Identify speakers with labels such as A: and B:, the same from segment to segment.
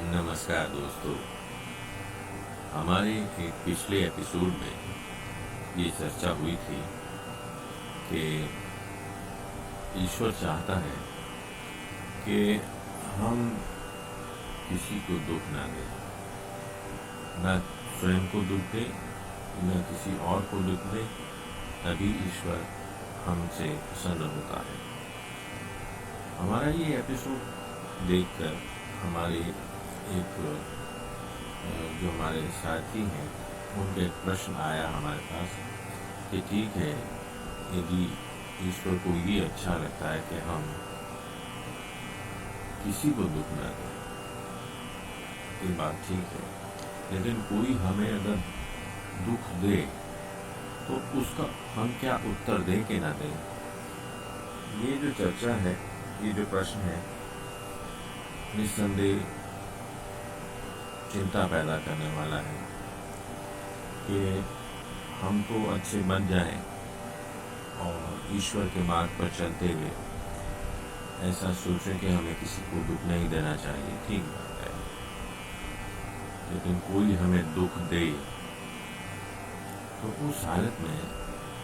A: नमस्कार दोस्तों। हमारे एक पिछले एपिसोड में ये चर्चा हुई थी कि ईश्वर चाहता है कि हम किसी को दुख ना दें, न स्वयं को दुख दे, न किसी और को दुख दे, तभी ईश्वर हमसे प्रसन्न होता है। हमारा ये एपिसोड देखकर हमारे एक जो हमारे साथी हैं उनका एक प्रश्न आया हमारे पास कि ठीक है, यदि ईश्वर को ये अच्छा लगता है कि हम किसी को दुख न दें, ये बात ठीक है, लेकिन कोई हमें अगर दुख दे तो उसका हम क्या उत्तर दें कि ना दें। ये जो चर्चा है, ये जो प्रश्न है, निस्संदेह चिंता पैदा करने वाला है कि हम तो अच्छे बन जाएं और ईश्वर के मार्ग पर चलते हुए ऐसा सोचें कि हमें किसी को दुख नहीं देना चाहिए। ठीक बात है, लेकिन कोई हमें दुख दे तो उस हालत में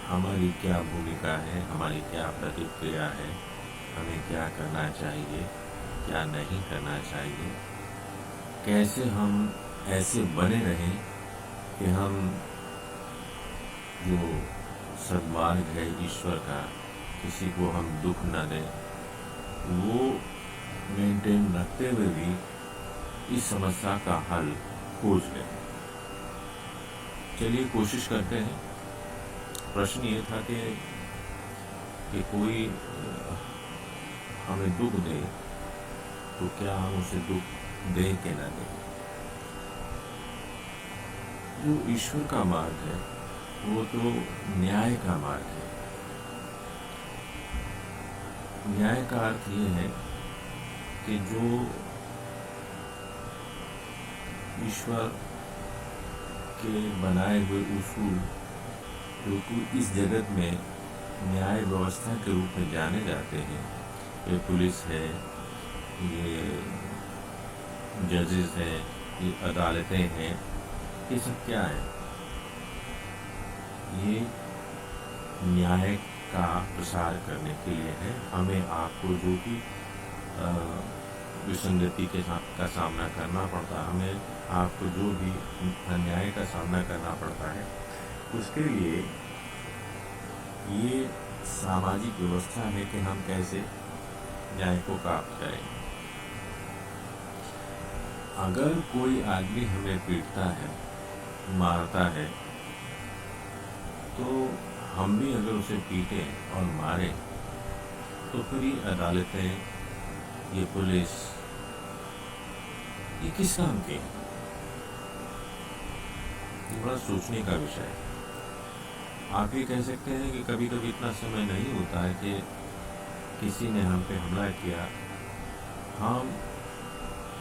A: हमारी क्या भूमिका है, हमारी क्या प्रतिक्रिया है, हमें क्या करना चाहिए, क्या नहीं करना चाहिए, कैसे हम ऐसे बने रहें कि हम जो सद्मार्ग है ईश्वर का, किसी को हम दुख न दें, वो मेंटेन रखते हुए भी इस समस्या का हल खोज लें। चलिए कोशिश करते हैं। प्रश्न ये था कि कोई हमें दुख दे तो क्या हम उसे दुख दें कि ना दें। जो ईश्वर का मार्ग है वो तो न्याय का मार्ग है। न्याय का अर्थ ये है कि जो ईश्वर के बनाए हुए उसूल जो कि इस जगत में न्याय व्यवस्था के रूप में जाने जाते हैं, ये पुलिस है, ये जजेस हैं, ये अदालतें हैं, ये सब क्या है? ये न्याय का प्रसार करने के लिए है। हमें आपको जो भी विसंगति के साथ का सामना करना पड़ता है, हमें आपको जो भी अन्याय का सामना करना पड़ता है, उसके लिए ये सामाजिक व्यवस्था है कि हम कैसे न्याय को प्राप्त करें। अगर कोई आदमी हमें पीटता है, मारता है, तो हम भी अगर उसे पीटें और मारें तो फिर ये अदालतें, ये पुलिस, ये किस काम के हैं? ये बड़ा सोचने का विषय है। आप ये कह सकते हैं कि कभी कभी इतना समय नहीं होता है कि किसी ने हम पे हमला किया, हम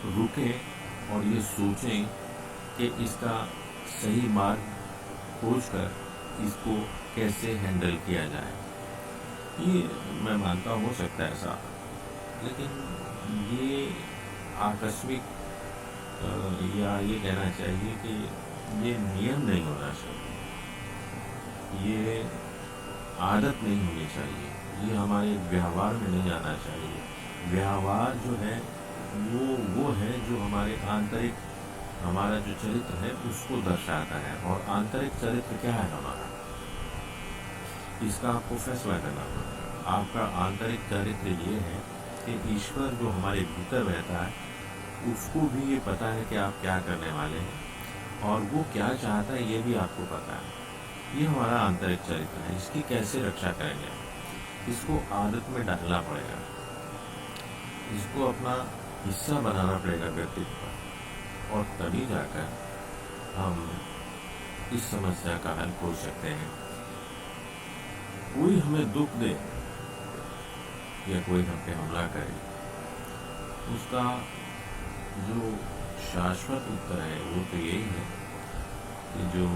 A: रुकें और ये सोचें कि इसका सही मार्ग खोजकर इसको कैसे हैंडल किया जाए। ये मैं मानता हूँ हो सकता है ऐसा, लेकिन ये आकस्मिक या ये कहना चाहिए कि ये नियम नहीं होना चाहिए, ये आदत नहीं होनी चाहिए, ये हमारे व्यवहार में नहीं आना चाहिए। व्यवहार जो है वो है जो हमारे आंतरिक, हमारा जो चरित्र है उसको दर्शाता है। और आंतरिक चरित्र क्या है हमारा, इसका आपको फैसला करना पड़ेगा। आपका आंतरिक चरित्र ये है कि ईश्वर जो हमारे भीतर रहता है उसको भी ये पता है कि आप क्या करने वाले हैं और वो क्या चाहता है ये भी आपको पता है। ये हमारा आंतरिक चरित्र है। इसकी कैसे रक्षा करेंगे? इसको आदत में डालना पड़ेगा, इसको अपना हिस्सा बनाना पड़ेगा व्यक्तित्व पर, और तभी जाकर हम इस समस्या का हल खोज सकते हैं। कोई हमें दुख दे या कोई हम पे हमला करे, उसका जो शाश्वत उत्तर है वो तो यही है कि जो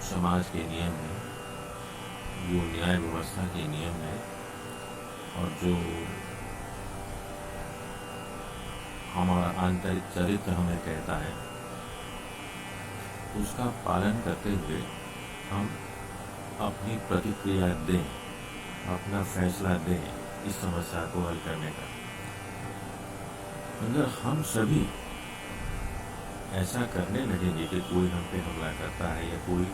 A: समाज के नियम हैं, जो न्याय व्यवस्था के नियम हैं और जो हमारा आंतरिक चरित्र हमें कहता है, उसका पालन करते हुए हम अपनी प्रतिक्रिया दें, अपना फैसला दें इस समस्या को हल करने का। अगर हम सभी ऐसा करने लगेंगे कि कोई हम पे हमला करता है या कोई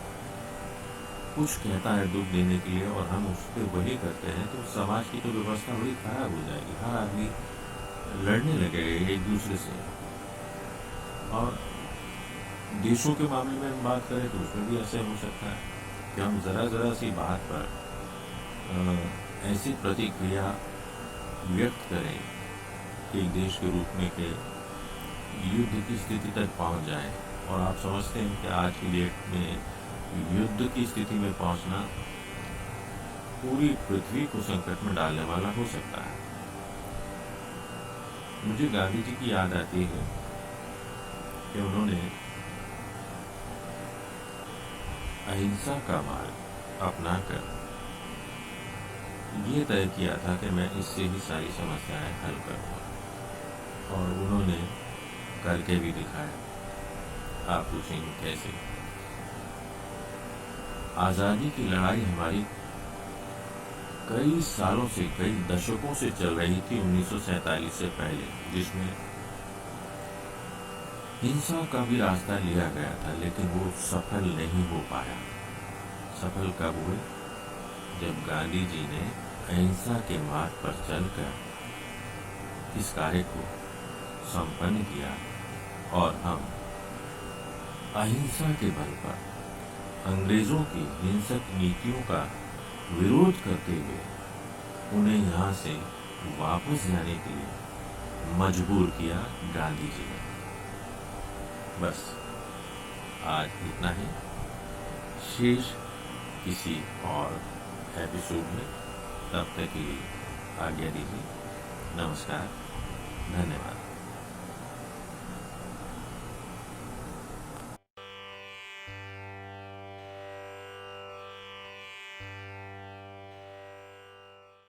A: कुछ कहता है दुख देने के लिए और हम उस पर वही करते हैं, तो समाज की तो व्यवस्था बड़ी खराब हो जाएगी। हर आदमी लड़ने लगेगा एक दूसरे से। और देशों के मामले में हम बात करें तो उसमें भी ऐसे हो सकता है कि हम ज़रा सी बात पर ऐसी प्रतिक्रिया व्यक्त करें कि एक देश के रूप में के युद्ध की स्थिति तक पहुंच जाए। और आप समझते हैं कि आज की डेट में युद्ध की स्थिति में पहुंचना पूरी पृथ्वी को संकट में डालने वाला हो सकता है। मुझे गांधी जी की याद आती है कि उन्होंने अहिंसा का मार्ग अपनाकर ये तय किया था कि मैं इससे ही सारी समस्याएं हल करूंगा, और उन्होंने करके भी दिखाया। आप पूछेंगे कैसे? आज़ादी की लड़ाई हमारी कई सालों से, कई दशकों से चल रही थी 1947 से पहले, जिसमें हिंसा का भी रास्ता लिया गया था, लेकिन वो सफल नहीं हो पाया। सफल कब हुए? जब गांधी जी ने अहिंसा के मार्ग पर चलकर इस कार्य को संपन्न किया और हम अहिंसा के बल पर अंग्रेजों की हिंसक नीतियों का विरोध करते हुए उन्हें यहाँ से वापस जाने के लिए मजबूर किया गांधी जी ने। बस आज इतना ही। शेष किसी और एपिसोड में, तब तक के लिए आज्ञा दीजिए। नमस्कार, धन्यवाद।